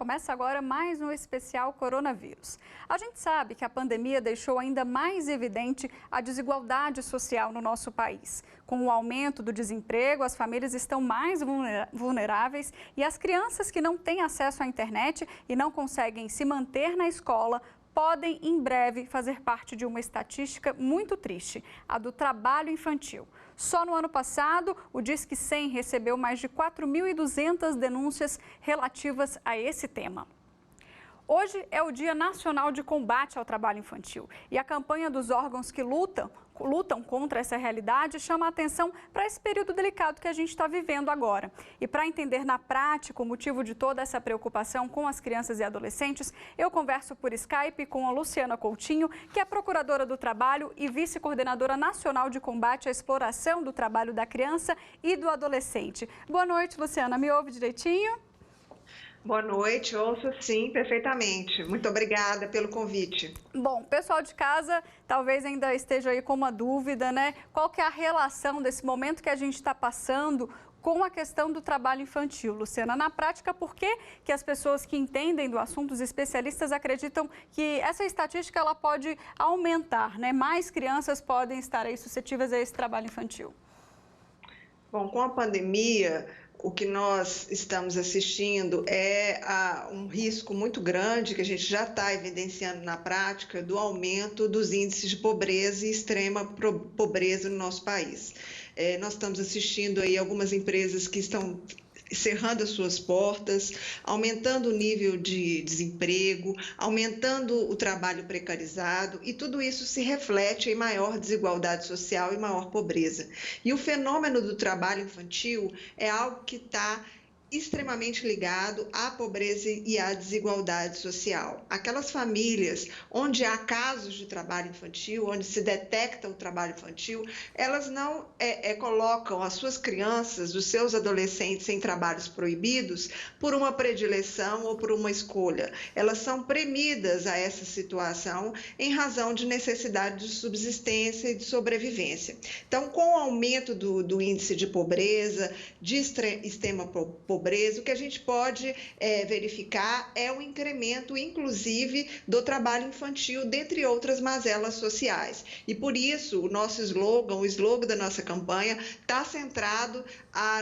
Começa agora mais um especial coronavírus. A gente sabe que a pandemia deixou ainda mais evidente a desigualdade social no nosso país. Com o aumento do desemprego, as famílias estão mais vulneráveis e as crianças que não têm acesso à internet e não conseguem se manter na escola podem, em breve, fazer parte de uma estatística muito triste, a do trabalho infantil. Só no ano passado, o Disque 100 recebeu mais de 4.200 denúncias relativas a esse tema. Hoje é o Dia Nacional de Combate ao Trabalho Infantil e a campanha dos órgãos que lutam contra essa realidade chama a atenção para esse período delicado que a gente está vivendo agora. E para entender na prática o motivo de toda essa preocupação com as crianças e adolescentes, eu converso por Skype com a Luciana Coutinho, que é procuradora do Trabalho e vice-coordenadora nacional de combate à exploração do trabalho da criança e do adolescente. Boa noite, Luciana. Me ouve direitinho? Boa noite, ouço sim, perfeitamente. Muito obrigada pelo convite. Bom, o pessoal de casa talvez ainda esteja aí com uma dúvida, né? Qual que é a relação desse momento que a gente está passando com a questão do trabalho infantil? Luciana, na prática, por que as pessoas que entendem do assunto, os especialistas, acreditam que essa estatística ela pode aumentar, né? Mais crianças podem estar aí suscetíveis a esse trabalho infantil? Bom, com a pandemia, o que nós estamos assistindo é um risco muito grande que a gente já está evidenciando na prática do aumento dos índices de pobreza e extrema pobreza no nosso país. Nós estamos assistindo aí algumas empresas que estão cerrando as suas portas, aumentando o nível de desemprego, aumentando o trabalho precarizado, e tudo isso se reflete em maior desigualdade social e maior pobreza. E o fenômeno do trabalho infantil é algo que está extremamente ligado à pobreza e à desigualdade social. Aquelas famílias onde há casos de trabalho infantil, onde se detecta o trabalho infantil, elas não colocam as suas crianças, os seus adolescentes em trabalhos proibidos por uma predileção ou por uma escolha. Elas são premidas a essa situação em razão de necessidade de subsistência e de sobrevivência. Então, com o aumento do índice de pobreza, de extrema pobreza, o que a gente pode verificar é o incremento, inclusive, do trabalho infantil, dentre outras mazelas sociais. E por isso, o nosso slogan, o slogan da nossa campanha, está centrado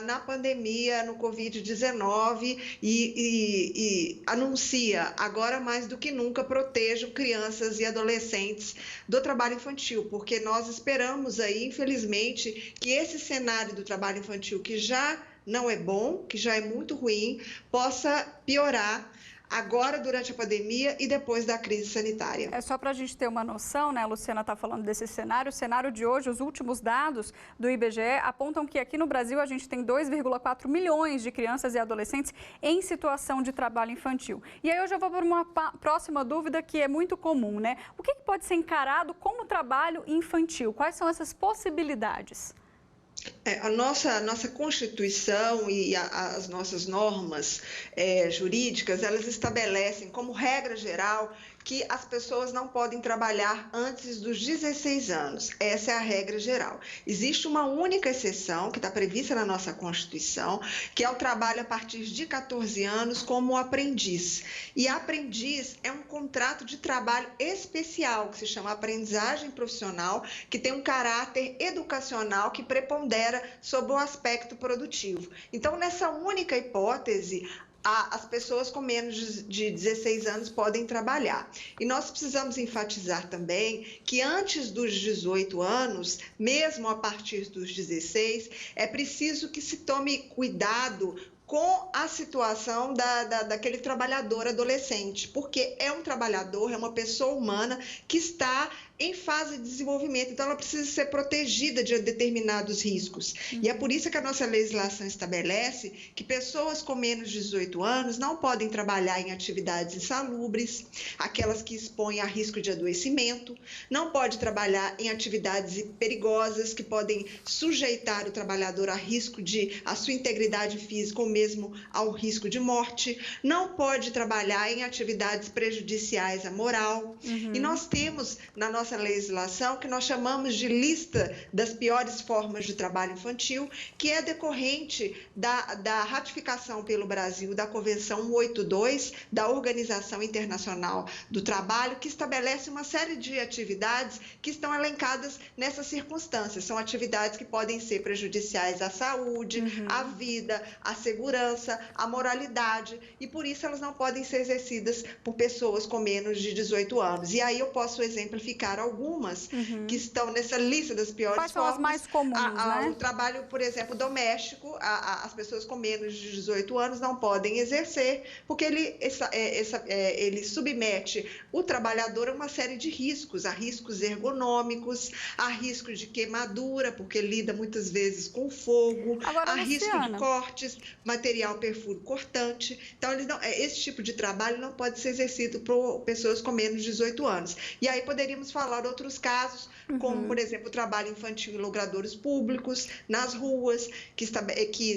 na pandemia, no Covid-19 e anuncia, agora mais do que nunca, protejam crianças e adolescentes do trabalho infantil, porque nós esperamos aí, infelizmente, que esse cenário do trabalho infantil, que já não é bom, que já é muito ruim, possa piorar agora durante a pandemia e depois da crise sanitária. É só para a gente ter uma noção, né? A Luciana está falando desse cenário. O cenário de hoje, os últimos dados do IBGE apontam que aqui no Brasil a gente tem 2,4 milhões de crianças e adolescentes em situação de trabalho infantil. E aí eu já vou para uma próxima dúvida que é muito comum, né? O que pode ser encarado como trabalho infantil? Quais são essas possibilidades? A nossa Constituição e as nossas normas jurídicas, elas estabelecem como regra geral que as pessoas não podem trabalhar antes dos 16 anos. Essa é a regra geral. Existe uma única exceção que está prevista na nossa Constituição, que é o trabalho a partir de 14 anos como aprendiz. E aprendiz é um contrato de trabalho especial, que se chama aprendizagem profissional, que tem um caráter educacional que prepondera sobre o aspecto produtivo. Então, nessa única hipótese, as pessoas com menos de 16 anos podem trabalhar. E nós precisamos enfatizar também que antes dos 18 anos, mesmo a partir dos 16, é preciso que se tome cuidado com a situação daquele trabalhador adolescente, porque é um trabalhador, é uma pessoa humana que está em fase de desenvolvimento, então ela precisa ser protegida de determinados riscos. E é por isso que a nossa legislação estabelece que pessoas com menos de 18 anos não podem trabalhar em atividades insalubres, aquelas que expõem a risco de adoecimento, não pode trabalhar em atividades perigosas que podem sujeitar o trabalhador a risco a sua integridade física ou mesmo ao risco de morte, não pode trabalhar em atividades prejudiciais à moral. E nós temos na nossa nossa legislação que nós chamamos de lista das piores formas de trabalho infantil, que é decorrente da ratificação pelo Brasil da Convenção 182 da Organização Internacional do Trabalho, que estabelece uma série de atividades que estão elencadas nessas circunstâncias. São atividades que podem ser prejudiciais à saúde, à vida, à segurança, à moralidade, e por isso elas não podem ser exercidas por pessoas com menos de 18 anos. E aí eu posso exemplificar algumas que estão nessa lista das piores formas. Quais são as mais comuns, né? O trabalho, por exemplo, doméstico, as pessoas com menos de 18 anos não podem exercer, porque ele submete o trabalhador a uma série de riscos, a riscos ergonômicos, a risco de queimadura, porque lida muitas vezes com fogo, agora, a Luciana, risco de cortes, material perfuro cortante. Então, esse tipo de trabalho não pode ser exercido por pessoas com menos de 18 anos. E aí poderíamos falar de outros casos, como, por exemplo, o trabalho infantil em logradouros públicos, nas ruas, que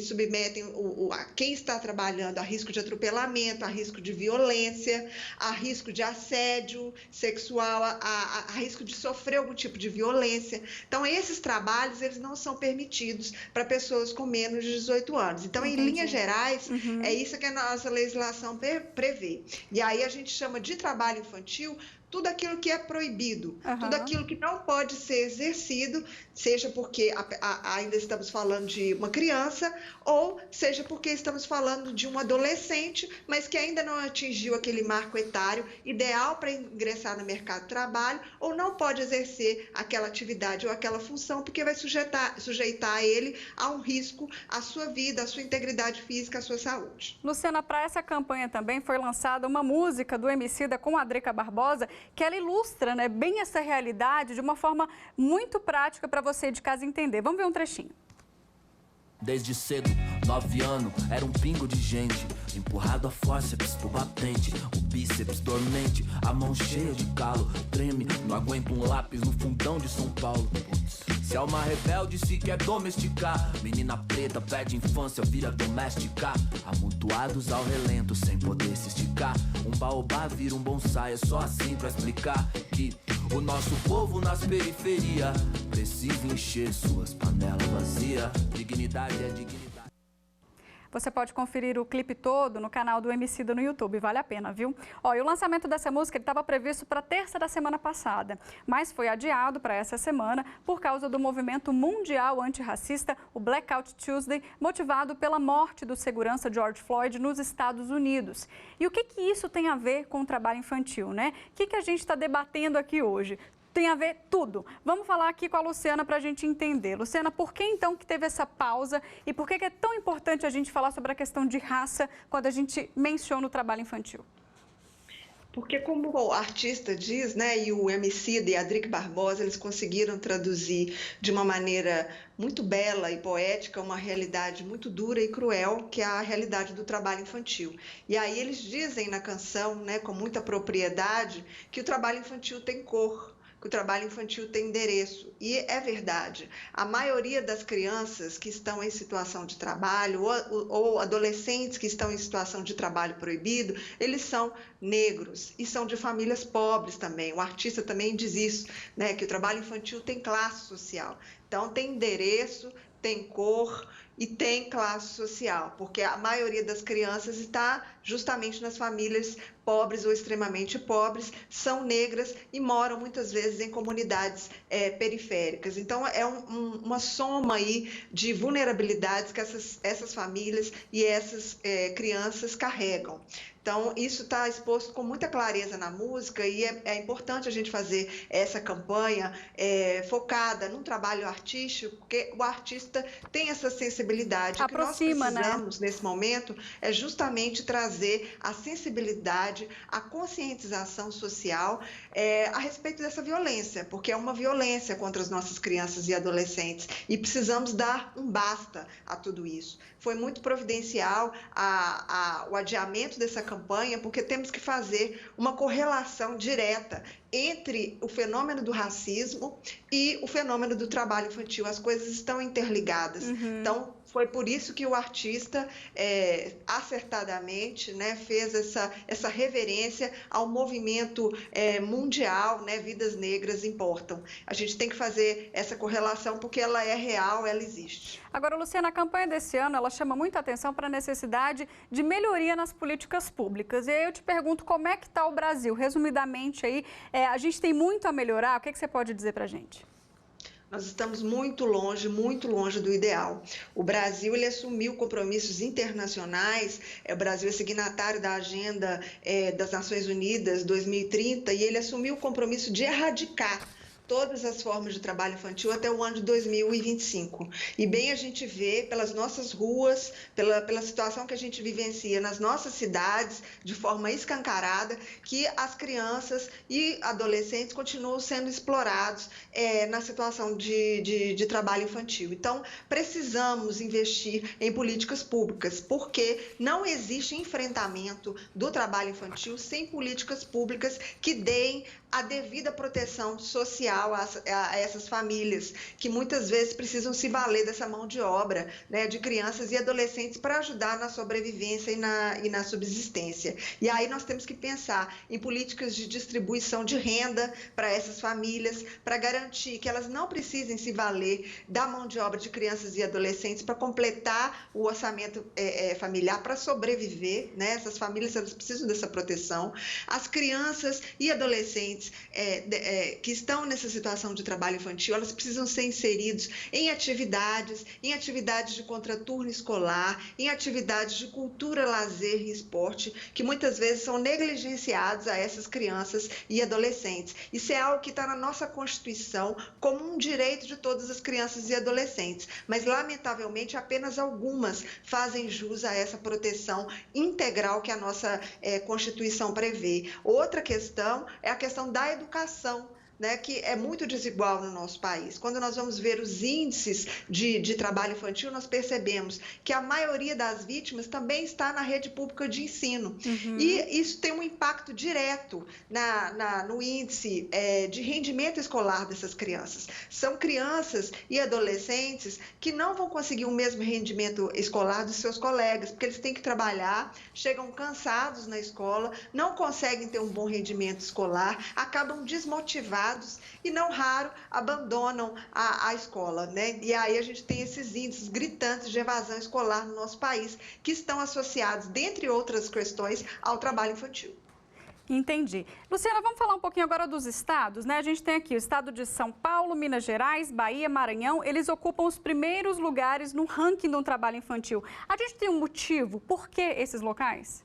submetem quem está trabalhando a risco de atropelamento, a risco de violência, a risco de assédio sexual, a risco de sofrer algum tipo de violência. Então, esses trabalhos, eles não são permitidos para pessoas com menos de 18 anos. Então, em linhas gerais, é isso que a nossa legislação prevê. E aí a gente chama de trabalho infantil tudo aquilo que é proibido, tudo aquilo que não pode ser exercido, seja porque ainda estamos falando de uma criança, ou seja porque estamos falando de um adolescente, mas que ainda não atingiu aquele marco etário ideal para ingressar no mercado de trabalho, ou não pode exercer aquela atividade ou aquela função, porque vai sujeitar ele a um risco à sua vida, à sua integridade física, à sua saúde. Luciana, para essa campanha também foi lançada uma música do Emicida com a Drica Barbosa, que ela ilustra, né, bem essa realidade de uma forma muito prática para você de casa entender. Vamos ver um trechinho. Desde cedo, 9 anos, era um pingo de gente, empurrado a fórceps pro batente, o bíceps dormente, a mão cheia de calo, treme, não aguenta um lápis no fundão de São Paulo. Se é uma rebelde, se quer domesticar, menina preta perde infância, vira doméstica, amontoados ao relento, sem poder se esticar, um baobá vira um bonsai, é só assim pra explicar que o nosso povo nas periferias precisa encher suas panelas vazias, dignidade é dignidade. Você pode conferir o clipe todo no canal do Emicida no YouTube, vale a pena, viu? E o lançamento dessa música estava previsto para terça da semana passada, mas foi adiado para essa semana por causa do movimento mundial antirracista, o Blackout Tuesday, motivado pela morte do segurança George Floyd nos Estados Unidos. E o que isso tem a ver com o trabalho infantil, né? O que a gente está debatendo aqui hoje? Tem a ver tudo. Vamos falar aqui com a Luciana para a gente entender. Luciana, por que então que teve essa pausa e por que é tão importante a gente falar sobre a questão de raça quando a gente menciona o trabalho infantil? Porque, como o artista diz, né, e o Emicida e a Drica Barbosa, eles conseguiram traduzir de uma maneira muito bela e poética uma realidade muito dura e cruel, que é a realidade do trabalho infantil. E aí eles dizem na canção, né, com muita propriedade, que o trabalho infantil tem cor, que o trabalho infantil tem endereço. E é verdade. A maioria das crianças que estão em situação de trabalho ou adolescentes que estão em situação de trabalho proibido, eles são negros e são de famílias pobres também. O artista também diz isso, né, que o trabalho infantil tem classe social. Então, tem endereço, tem cor e tem classe social, porque a maioria das crianças está justamente nas famílias pobres ou extremamente pobres, são negras e moram muitas vezes em comunidades periféricas. Então, é uma soma aí de vulnerabilidades que essas famílias e essas crianças carregam. Então, isso está exposto com muita clareza na música e é importante a gente fazer essa campanha focada num trabalho artístico, porque o artista tem essa sensibilidade. Aproxima, o que nós precisamos, né, nesse momento, é justamente trazer a sensibilidade, a conscientização social a respeito dessa violência, porque é uma violência contra as nossas crianças e adolescentes e precisamos dar um basta a tudo isso. Foi muito providencial o adiamento dessa campanha, porque temos que fazer uma correlação direta entre o fenômeno do racismo e o fenômeno do trabalho infantil. As coisas estão interligadas. Então, foi por isso que o artista, acertadamente, né, fez essa reverência ao movimento mundial, né, Vidas Negras Importam. A gente tem que fazer essa correlação porque ela é real, ela existe. Agora, Luciana, a campanha desse ano, ela chama muita atenção para a necessidade de melhoria nas políticas públicas. E aí eu te pergunto, como é que está o Brasil? Resumidamente aí, a gente tem muito a melhorar, o que você pode dizer para a gente? Nós estamos muito longe do ideal. O Brasil, ele assumiu compromissos internacionais, o Brasil é signatário da Agenda das Nações Unidas 2030 e ele assumiu o compromisso de erradicar todas as formas de trabalho infantil até o ano de 2025. E bem a gente vê pelas nossas ruas, pela situação que a gente vivencia nas nossas cidades, de forma escancarada, que as crianças e adolescentes continuam sendo explorados na situação de trabalho infantil. Então, precisamos investir em políticas públicas, porque não existe enfrentamento do trabalho infantil sem políticas públicas que deem a devida proteção social a essas famílias, que muitas vezes precisam se valer dessa mão de obra, né, de crianças e adolescentes para ajudar na sobrevivência e na subsistência. E aí nós temos que pensar em políticas de distribuição de renda para essas famílias, para garantir que elas não precisem se valer da mão de obra de crianças e adolescentes para completar o orçamento familiar, para sobreviver, né? Essas famílias, elas precisam dessa proteção. As crianças e adolescentes que estão nessa situação de trabalho infantil, elas precisam ser inseridos em atividades de contraturno escolar, em atividades de cultura, lazer e esporte, que muitas vezes são negligenciados a essas crianças e adolescentes. Isso é algo que está na nossa Constituição como um direito de todas as crianças e adolescentes, mas lamentavelmente apenas algumas fazem jus a essa proteção integral que a nossa Constituição prevê. Outra questão é a questão da educação, né, que é muito desigual no nosso país. Quando nós vamos ver os índices de trabalho infantil, nós percebemos que a maioria das vítimas também está na rede pública de ensino. E isso tem um impacto direto no índice de rendimento escolar dessas crianças. São crianças e adolescentes que não vão conseguir o mesmo rendimento escolar dos seus colegas, porque eles têm que trabalhar, chegam cansados na escola, não conseguem ter um bom rendimento escolar, acabam desmotivados e, não raro, abandonam a escola, né? E aí a gente tem esses índices gritantes de evasão escolar no nosso país, que estão associados, dentre outras questões, ao trabalho infantil. Entendi. Luciana, vamos falar um pouquinho agora dos estados, né? A gente tem aqui o estado de São Paulo, Minas Gerais, Bahia, Maranhão. Eles ocupam os primeiros lugares no ranking do trabalho infantil. A gente tem um motivo? Por que esses locais?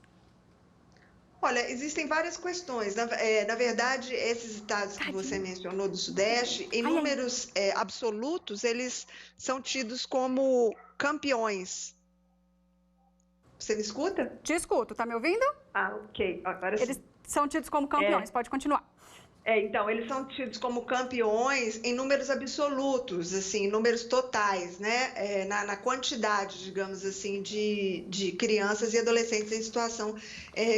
Olha, existem várias questões. Na verdade, esses estados que você mencionou do Sudeste, em números absolutos, eles são tidos como campeões. Você me escuta? Te escuto, tá me ouvindo? Ah, ok. Agora sim. Eles são tidos como campeões, pode continuar. Então, eles são tidos como campeões em números absolutos, assim, números totais, né? Na quantidade, digamos assim, de crianças e adolescentes em situação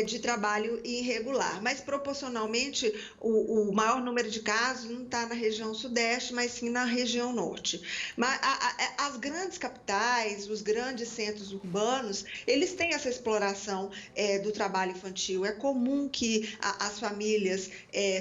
de trabalho irregular. Mas, proporcionalmente, o maior número de casos não está na região sudeste, mas sim na região norte. Mas as grandes capitais, os grandes centros urbanos, eles têm essa exploração do trabalho infantil. É comum que as famílias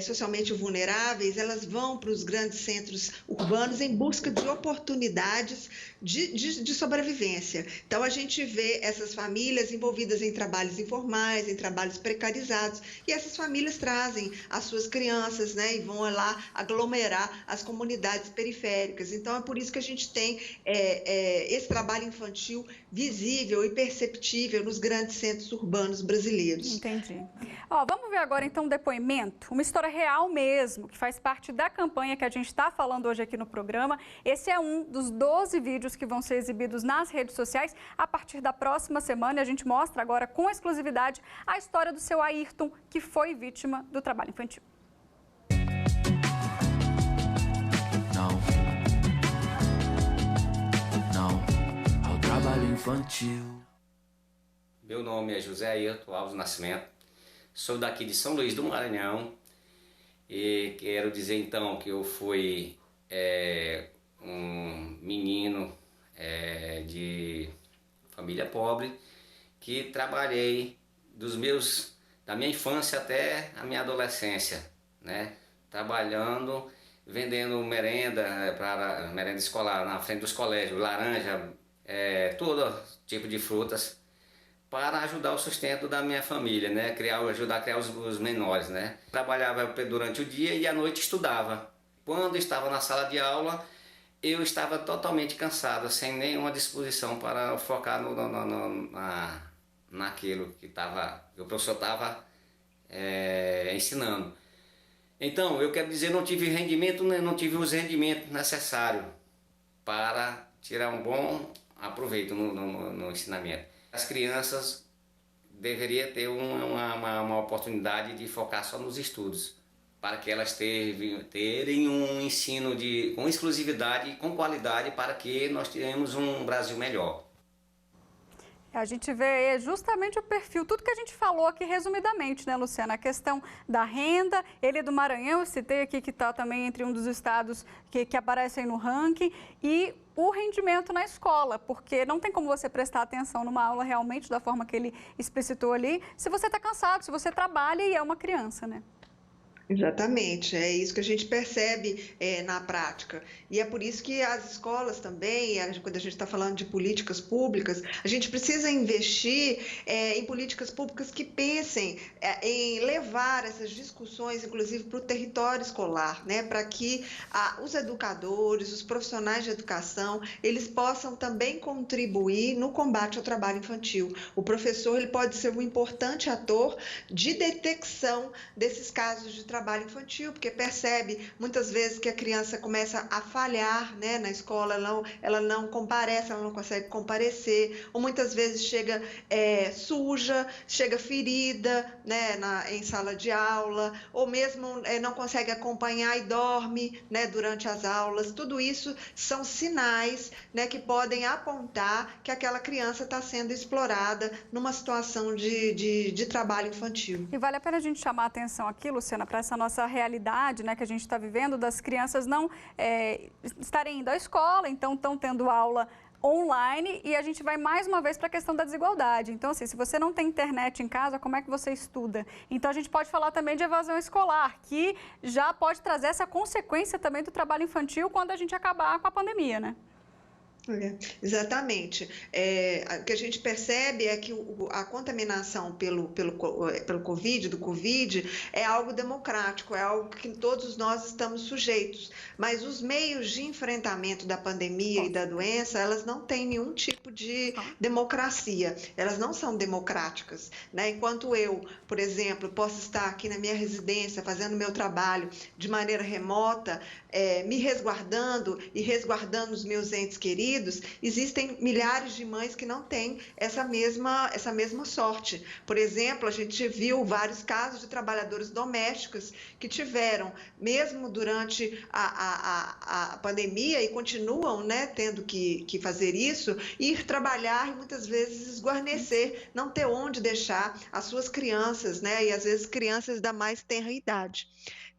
socialmente vulneráveis, elas vão para os grandes centros urbanos em busca de oportunidades de sobrevivência. Então, a gente vê essas famílias envolvidas em trabalhos informais, em trabalhos precarizados, e essas famílias trazem as suas crianças, né, e vão lá aglomerar as comunidades periféricas. Então, é por isso que a gente tem esse trabalho infantil visível e perceptível nos grandes centros urbanos brasileiros. Entendi. Vamos ver agora, então, um depoimento, uma história real mesmo, que faz parte da campanha que a gente está falando hoje aqui no programa. Esse é um dos 12 vídeos que vão ser exibidos nas redes sociais a partir da próxima semana. E a gente mostra agora com exclusividade a história do seu Ayrton, que foi vítima do trabalho infantil. Não, ao trabalho infantil. Meu nome é José Ayrton Alves Nascimento, sou daqui de São Luís do Maranhão E quero dizer então que eu fui um menino de família pobre, que trabalhei da minha infância até a minha adolescência, né? Trabalhando, vendendo merenda escolar na frente dos colégios, laranja, todo tipo de frutas, para ajudar o sustento da minha família, né? Ajudar a criar os menores, né? Trabalhava durante o dia e à noite estudava. Quando estava na sala de aula, eu estava totalmente cansado, sem nenhuma disposição para focar naquilo que o professor estava ensinando. Então, eu quero dizer, não tive os rendimentos necessários para tirar um bom aproveito no ensinamento. As crianças deveriam ter uma oportunidade de focar só nos estudos, para que elas terem um ensino com exclusividade e com qualidade, para que nós tenhamos um Brasil melhor. A gente vê justamente o perfil, tudo que a gente falou aqui resumidamente, né, Luciana? A questão da renda, ele é do Maranhão, eu citei aqui que está também entre um dos estados que aparecem no ranking, e o rendimento na escola, porque não tem como você prestar atenção numa aula realmente da forma que ele explicitou ali, se você está cansado, se você trabalha e é uma criança, né? Exatamente, é isso que a gente percebe na prática. E é por isso que as escolas também, quando a gente está falando de políticas públicas, a gente precisa investir em políticas públicas que pensem em levar essas discussões, inclusive, para o território escolar, né? Para que os educadores, os profissionais de educação, eles possam também contribuir no combate ao trabalho infantil. O professor ele pode ser um importante ator de detecção desses casos de trabalho infantil, porque percebe muitas vezes que a criança começa a falhar, né, na escola, ela não comparece, ela não consegue comparecer, ou muitas vezes chega suja, chega ferida, né, em sala de aula, ou mesmo não consegue acompanhar e dorme, né, durante as aulas. Tudo isso são sinais, né, que podem apontar que aquela criança está sendo explorada numa situação de trabalho infantil. E vale a pena a gente chamar a atenção aqui, Luciana, para essa nossa realidade, né, que a gente está vivendo, das crianças não estarem indo à escola, então estão tendo aula online, e a gente vai mais uma vez para a questão da desigualdade. Então, assim, se você não tem internet em casa, como é que você estuda? Então, a gente pode falar também de evasão escolar, que já pode trazer essa consequência também do trabalho infantil quando a gente acabar com a pandemia, né? Exatamente. O que a gente percebe é que a contaminação pelo Covid é algo democrático, é algo que todos nós estamos sujeitos, mas os meios de enfrentamento da pandemia e da doença, elas não têm nenhum tipo de democracia, elas não são democráticas, né? Enquanto eu, por exemplo, posso estar aqui na minha residência fazendo meu trabalho de maneira remota, me resguardando e resguardando os meus entes queridos, existem milhares de mães que não têm essa mesma sorte. Por exemplo, a gente viu vários casos de trabalhadoras domésticas que tiveram, mesmo durante a pandemia, e continuam, né, tendo que fazer isso, ir trabalhar e muitas vezes esguarnecer, não ter onde deixar as suas crianças, né, e às vezes crianças da mais tenra idade.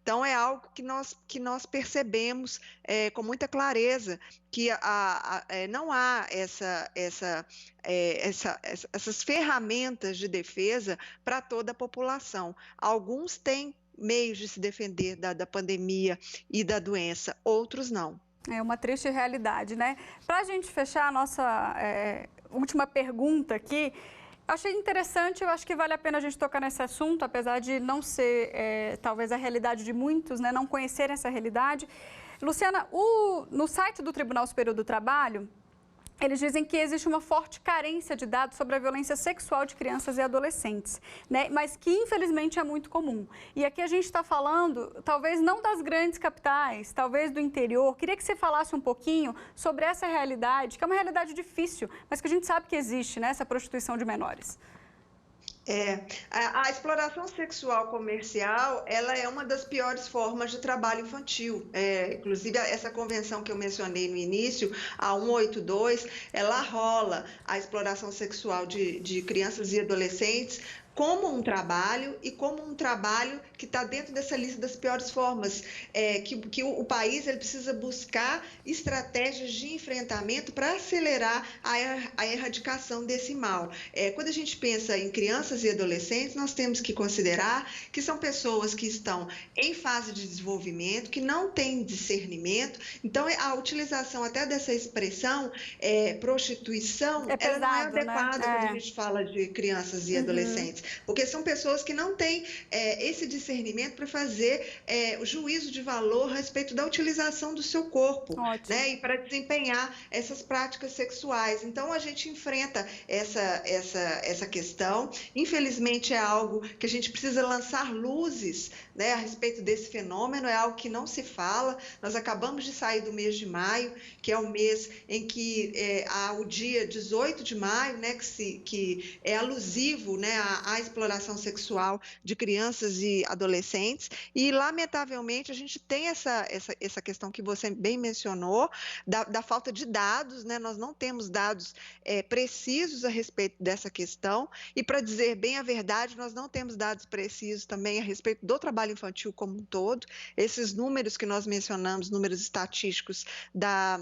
Então, é algo que nós percebemos com muita clareza, que não há essas ferramentas de defesa para toda a população. Alguns têm meios de se defender da pandemia e da doença, outros não. É uma triste realidade, né? Para a gente fechar a nossa última pergunta aqui, achei interessante, eu acho que vale a pena a gente tocar nesse assunto, apesar de não ser, talvez, a realidade de muitos, né, não conhecerem essa realidade. Luciana, no site do Tribunal Superior do Trabalho, eles dizem que existe uma forte carência de dados sobre a violência sexual de crianças e adolescentes, né? Mas que, infelizmente, é muito comum. E aqui a gente está falando, talvez não das grandes capitais, talvez do interior. Queria que você falasse um pouquinho sobre essa realidade, que é uma realidade difícil, mas que a gente sabe que existe, né? Essa prostituição de menores. A exploração sexual comercial, ela é uma das piores formas de trabalho infantil. Inclusive, essa convenção que eu mencionei no início, a 182, ela rola a exploração sexual de crianças e adolescentes como um trabalho e como um trabalho que está dentro dessa lista das piores formas, que o país ele precisa buscar estratégias de enfrentamento para acelerar a erradicação desse mal. Quando a gente pensa em crianças e adolescentes, nós temos que considerar que são pessoas que estão em fase de desenvolvimento, que não têm discernimento, então a utilização até dessa expressão prostituição, pesado, ela não é adequada, né? quando a gente fala de crianças e adolescentes, porque são pessoas que não têm esse discernimento para fazer o juízo de valor a respeito da utilização do seu corpo, né? E para desempenhar essas práticas sexuais. Então, a gente enfrenta essa questão. Infelizmente, é algo que a gente precisa lançar luzes, né, a respeito desse fenômeno, é algo que não se fala. Nós acabamos de sair do mês de maio, que é o mês em que há o dia 18 de maio, né, que é alusivo, né, à exploração sexual de crianças e adolescentes, e lamentavelmente a gente tem essa questão que você bem mencionou, da falta de dados, né? Nós não temos dados precisos a respeito dessa questão, e para dizer bem a verdade, nós não temos dados precisos também a respeito do trabalho infantil como um todo. Esses números que nós mencionamos, números estatísticos da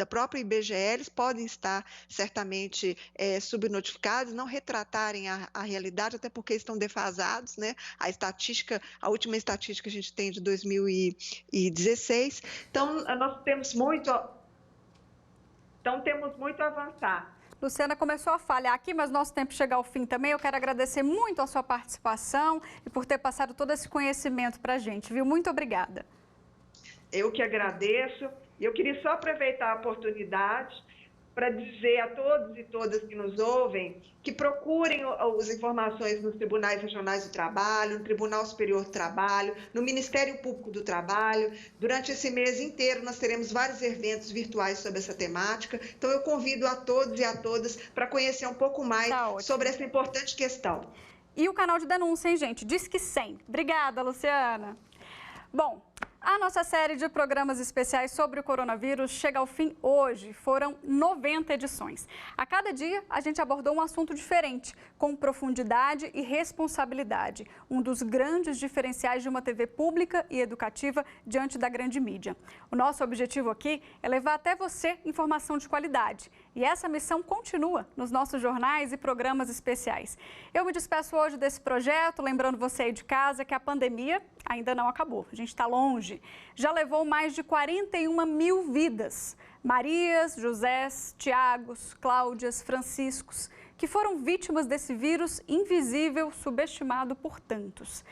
própria IBGE, eles podem estar certamente subnotificados, não retratarem a realidade, até porque estão defasados, né? A última estatística que a gente tem de 2016. Então, nós temos muito a avançar. Luciana, começou a falhar aqui, mas nosso tempo chega ao fim também. Eu quero agradecer muito a sua participação e por ter passado todo esse conhecimento para a gente, viu? Muito obrigada. Eu que agradeço. E eu queria só aproveitar a oportunidade para dizer a todos e todas que nos ouvem que procurem as informações nos tribunais regionais do trabalho, no Tribunal Superior do Trabalho, no Ministério Público do Trabalho. Durante esse mês inteiro nós teremos vários eventos virtuais sobre essa temática, então eu convido a todos e a todas para conhecer um pouco mais sobre essa importante questão. E o canal de denúncia, hein, gente? Disque 100. Obrigada, Luciana. Bom, a nossa série de programas especiais sobre o coronavírus chega ao fim hoje. Foram 90 edições. A cada dia, a gente abordou um assunto diferente, com profundidade e responsabilidade. Um dos grandes diferenciais de uma TV pública e educativa diante da grande mídia. O nosso objetivo aqui é levar até você informação de qualidade. E essa missão continua nos nossos jornais e programas especiais. Eu me despeço hoje desse projeto, lembrando você aí de casa que a pandemia ainda não acabou. A gente está longe. Já levou mais de 41 mil vidas. Marias, Josés, Tiagos, Cláudias, Franciscos, que foram vítimas desse vírus invisível subestimado por tantos.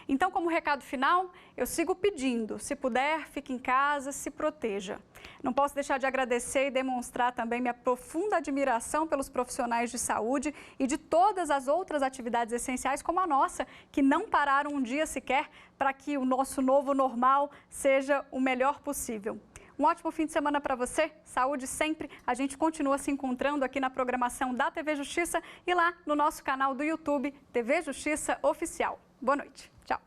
Então, como recado final, eu sigo pedindo, se puder, fique em casa, se proteja. Não posso deixar de agradecer e demonstrar também minha profunda admiração pelos profissionais de saúde e de todas as outras atividades essenciais como a nossa, que não pararam um dia sequer para que o nosso novo normal seja o melhor possível. Um ótimo fim de semana para você, saúde sempre. A gente continua se encontrando aqui na programação da TV Justiça e lá no nosso canal do YouTube, TV Justiça Oficial. Boa noite. Tchau.